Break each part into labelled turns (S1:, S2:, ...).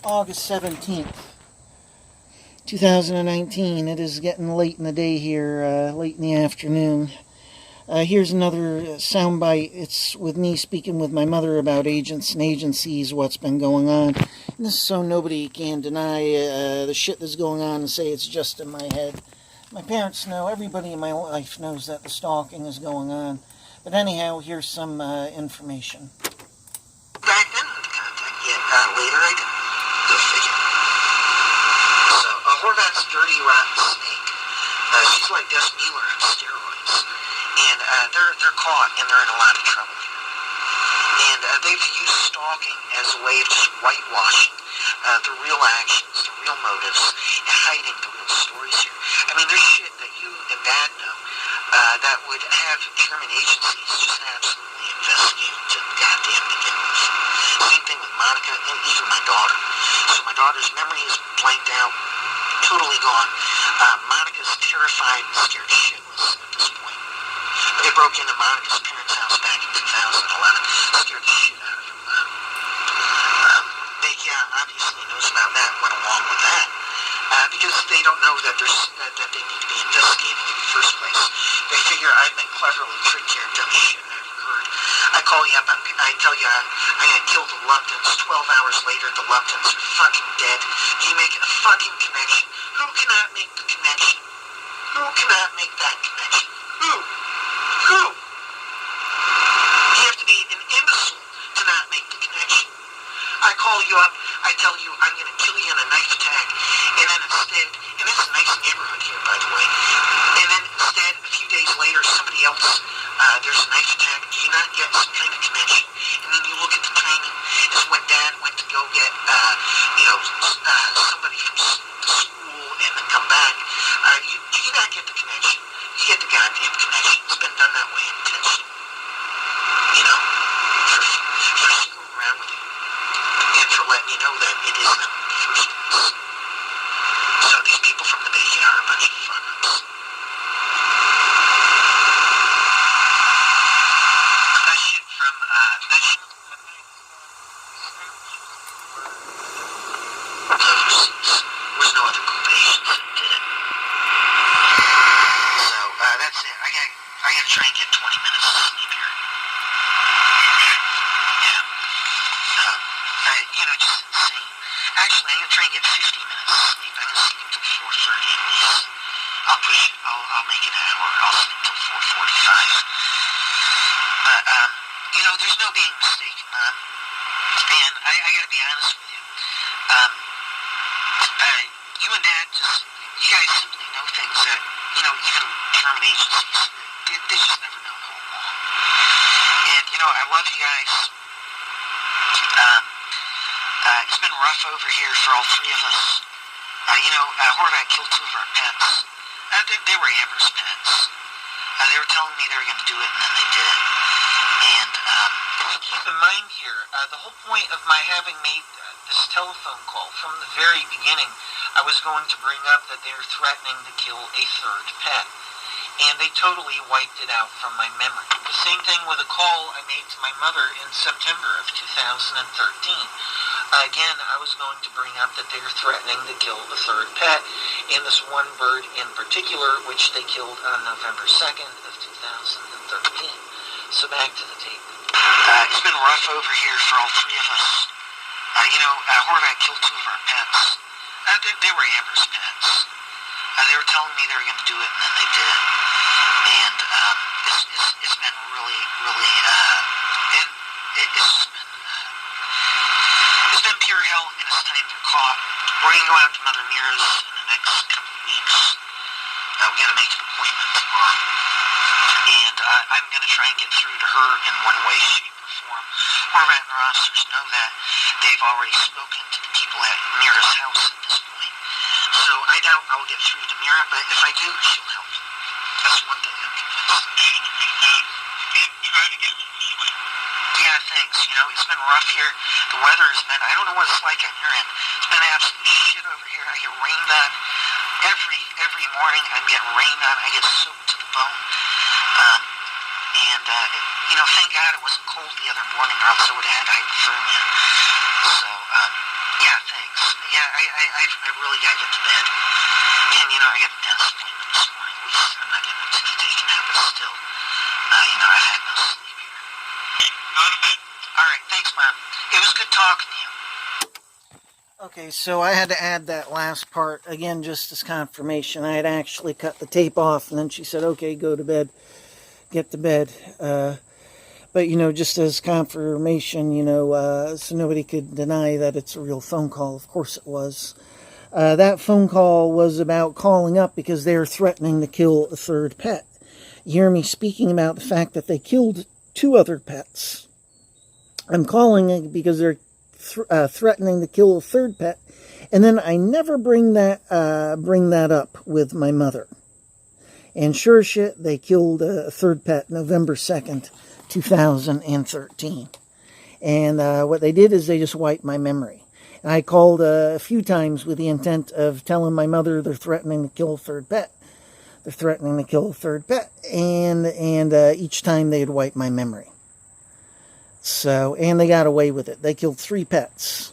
S1: August 17th, 2019. It is getting late in the day here, late in the afternoon. Here's another soundbite. It's with me speaking with my mother about agents and agencies, what's been going on. And this is so nobody can deny the shit that's going on and say it's just in my head. My parents know, everybody in my life knows that the stalking is going on. But anyhow, here's some information.
S2: Back then, later I didn't. Go figure. So, Horvath's dirty, rotten snake. She's like Des Mueller on steroids. And they're caught, and they're in a lot of trouble here. And they've used stalking as a way of just whitewashing the real actions, the real motives, and hiding the real stories here. I mean, there's shit that you and Dad know that would have German agencies just absolutely investigate to goddamn begin with. Same thing with Monica and even my daughter. So my daughter's memory is blanked out, totally gone. Monica's terrified and scared shitless at this point. They broke into Monica's parents' house back in 2011, scared the shit out of her mom. Obviously knows about that, went along with that, because they don't know that that they need to be investigating in the first place. They figure I've been cleverly tricked here and done shit I never heard. I call you up, I tell you I'm gonna kill the Luptons. 12 hours later, the Luptons are fucking dead. Do you make a fucking connection? Who cannot make the connection? Who cannot make that connection? Who? You have to be an imbecile to not make the connection. I call you up, I tell you I'm going to kill you in a knife attack, and then instead, and it's a nice neighborhood here, by the way, and then instead, a few days later, somebody else, there's a knife attack, do you not get some kind of connection? And then you look at the timing, it's when Dad went to go get, somebody from the school and then come back. Do you not get the connection? You get the goddamn connection. It's been done that way intentionally. For screwing around with you. And for letting you know that it isn't in the first place. So these people from the Bay are a bunch of fuck-ups. That shit from, overseas. There was no other group of Asians that did it. So, that's it. I gotta try and get 20 minutes of sleep here. Just insane. Actually, I'm going to try and get 50 minutes of sleep. I'm going to sleep till 4:30 at least. I'll push it. I'll make it an hour. I'll sleep till 4:45. But, there's no being mistaken, Mom. And I got to be honest with you. You and Dad you guys simply know things that, even German agencies, they just never know all along. And, I love you guys. It's been rough over here for all three of us. Horvath killed two of our pets. They were Amber's pets. They were telling me they were going to do it, and then they did it. And keep in mind here, the whole point of my having made this telephone call from the very beginning, I was going to bring up that they're threatening to kill a third pet. And they totally wiped it out from my memory. The same thing with a call I made to my mother in September of 2013. Again, I was going to bring up that they're threatening to kill the third pet, and this one bird in particular, which they killed on November 2nd of 2013. So back to the tape. It's been rough over here for all three of us. Horvath killed two of our pets. They were Amber's pets. They were telling me they were going to do it, and then they did it. And it's been really, really, and it's been pure hell, and it's time they're caught. We're going to go out to Mother Mira's in the next couple of weeks. We got to make an appointment tomorrow. And I'm going to try and get through to her in one way, shape, or form. Horvath and our officers know that. They've already spoken to the people at Mira's house at this point. So I doubt I'll get through to Mira, but if I do, she'll help. That's one thing I'm convinced. Try to get anyway. Yeah, thanks. It's been rough here. The weather has been, I don't know what it's like on your end. It's been absolute shit over here. I get rained on. Every morning I'm getting rained on. I get soaked to the bone. Thank God it wasn't cold the other morning, or else I would have had hypothermia. So, yeah, thanks. yeah, I really gotta get to bed. And, you know, I got a dentist appointment this morning. At least I'm not getting a tooth taken out, but still, you know, I've had no sleep here. Go to bed. All right, thanks, Mom. It was good talking to you.
S1: Okay, so I had to add that last part again just as confirmation. I had actually cut the tape off, and then she said, okay, go to bed, get to bed. But, you know, just as confirmation, you know, so nobody could deny that it's a real phone call. Of course it was. That phone call was about calling up because they were threatening to kill a third pet. You hear me speaking about the fact that they killed 2 other pets. I'm calling because they're threatening to kill a third pet, and then I never bring that up with my mother. And sure as shit, they killed a third pet November 2nd, 2013. And what they did is they just wiped my memory. And I called a few times with the intent of telling my mother they're threatening to kill a third pet. They're threatening to kill a third pet. And each time they'd wipe my memory. So, and they got away with it. They killed 3 pets.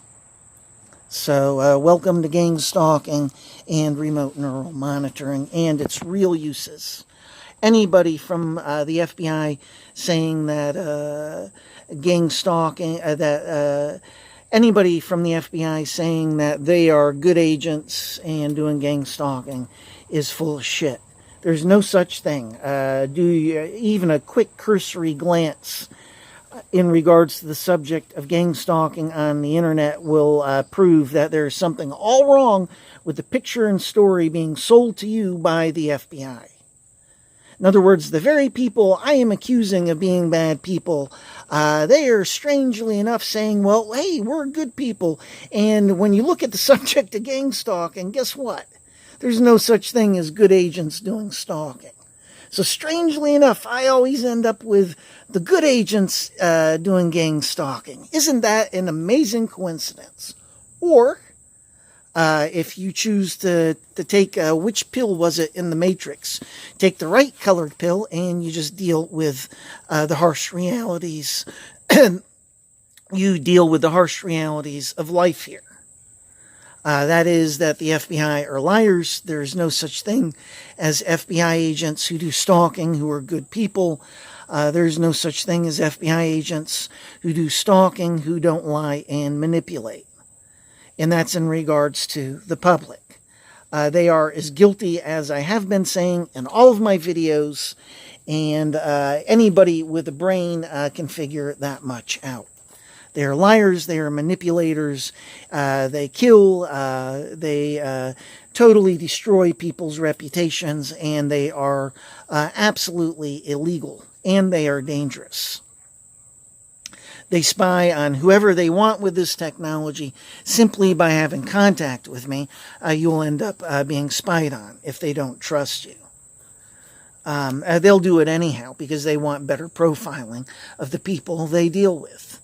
S1: So, welcome to gang stalking and remote neural monitoring and its real uses. Anybody from the FBI saying that gang stalking, anybody from the FBI saying that they are good agents and doing gang stalking is full of shit. There's no such thing. Even a quick cursory glance in regards to the subject of gang stalking on the internet will prove that there's something all wrong with the picture and story being sold to you by the FBI. In other words, the very people I am accusing of being bad people, they are strangely enough saying, well, hey, we're good people. And when you look at the subject of gang stalking, guess what? There's no such thing as good agents doing stalking. So strangely enough, I always end up with the good agents doing gang stalking. Isn't that an amazing coincidence? Or, if you choose to take, which pill was it in the Matrix? Take the right colored pill and you just deal with the harsh realities. You deal with the harsh realities of life here. That is that the FBI are liars. There's no such thing as FBI agents who do stalking who are good people. There's no such thing as FBI agents who do stalking who don't lie and manipulate. And that's in regards to the public. They are as guilty as I have been saying in all of my videos, and anybody with a brain can figure that much out. They are liars, they are manipulators, they kill, they totally destroy people's reputations, and they are absolutely illegal, and they are dangerous. They spy on whoever they want with this technology. Simply by having contact with me, you'll end up being spied on if they don't trust you. They'll do it anyhow because they want better profiling of the people they deal with.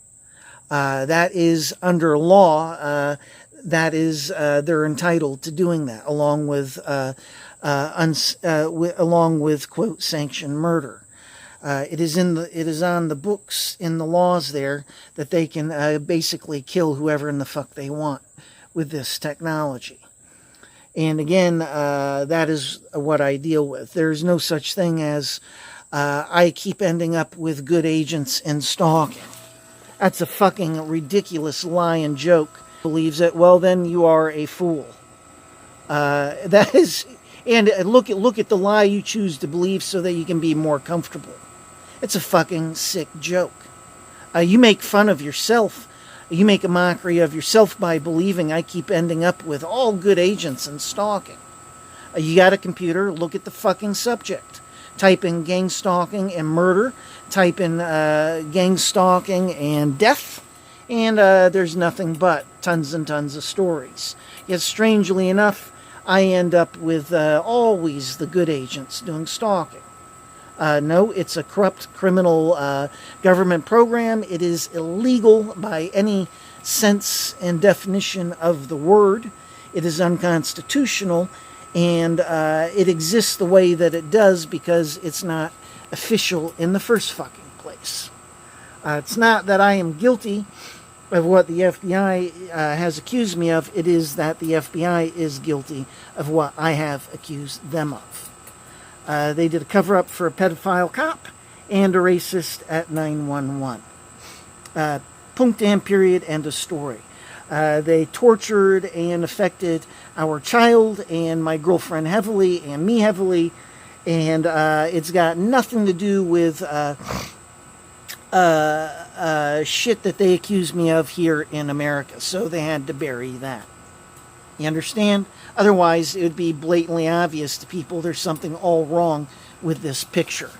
S1: That is under law. That is they're entitled to doing that, along with quote sanctioned murder. It is on the books in the laws there that they can basically kill whoever in the fuck they want with this technology. And again, that is what I deal with. There's no such thing as I keep ending up with good agents and stalking. That's a fucking ridiculous lie and joke. Believes it, well then you are a fool. That is, and look at the lie you choose to believe so that you can be more comfortable. It's a fucking sick joke. You make fun of yourself. You make a mockery of yourself by believing I keep ending up with all good agents and stalking. You got a computer, look at the fucking subject. Type in gang stalking and murder. Type in gang stalking and death. And there's nothing but tons and tons of stories. Yet strangely enough, I end up with always the good agents doing stalking. No, it's a corrupt criminal government program. It is illegal by any sense and definition of the word. It is unconstitutional, and it exists the way that it does because it's not official in the first fucking place. It's not that I am guilty of what the FBI has accused me of, it is that the FBI is guilty of what I have accused them of. They did a cover-up for a pedophile cop and a racist at 911. Punkt and period, end of story. They tortured and affected our child and my girlfriend heavily and me heavily, and it's got nothing to do with shit that they accused me of here in America, so they had to bury that. You understand? Otherwise, it would be blatantly obvious to people there's something all wrong with this picture.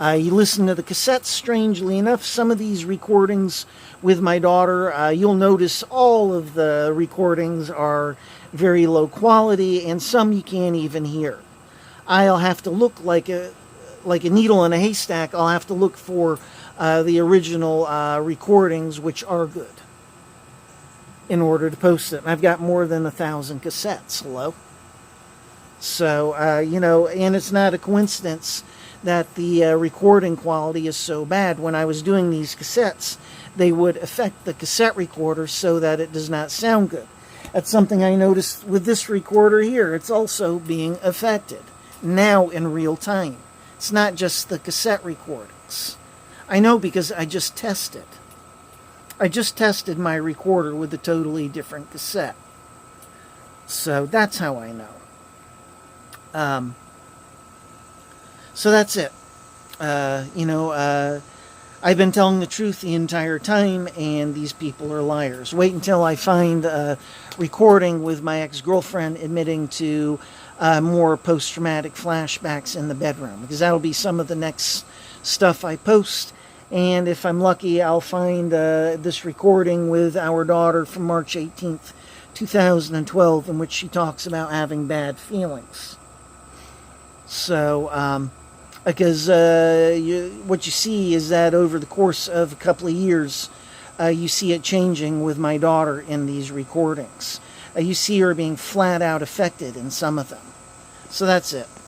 S1: You listen to the cassettes, strangely enough, some of these recordings with my daughter, you'll notice all of the recordings are very low quality, and some you can't even hear. I'll have to look like a needle in a haystack. I'll have to look for the original recordings, which are good, in order to post it. I've got more than 1,000 cassettes. Hello? So, and it's not a coincidence that the recording quality is so bad. When I was doing these cassettes, they would affect the cassette recorder so that it does not sound good. That's something I noticed with this recorder here. It's also being affected now in real time. It's not just the cassette recordings. I know because I just tested. I just tested my recorder with a totally different cassette. So that's how I know. So that's it. I've been telling the truth the entire time, and these people are liars. Wait until I find a recording with my ex-girlfriend admitting to more post-traumatic flashbacks in the bedroom, because that'll be some of the next stuff I post. And if I'm lucky, I'll find this recording with our daughter from March 18th, 2012, in which she talks about having bad feelings. So, because what you see is that over the course of a couple of years, you see it changing with my daughter in these recordings. You see her being flat out affected in some of them. So that's it.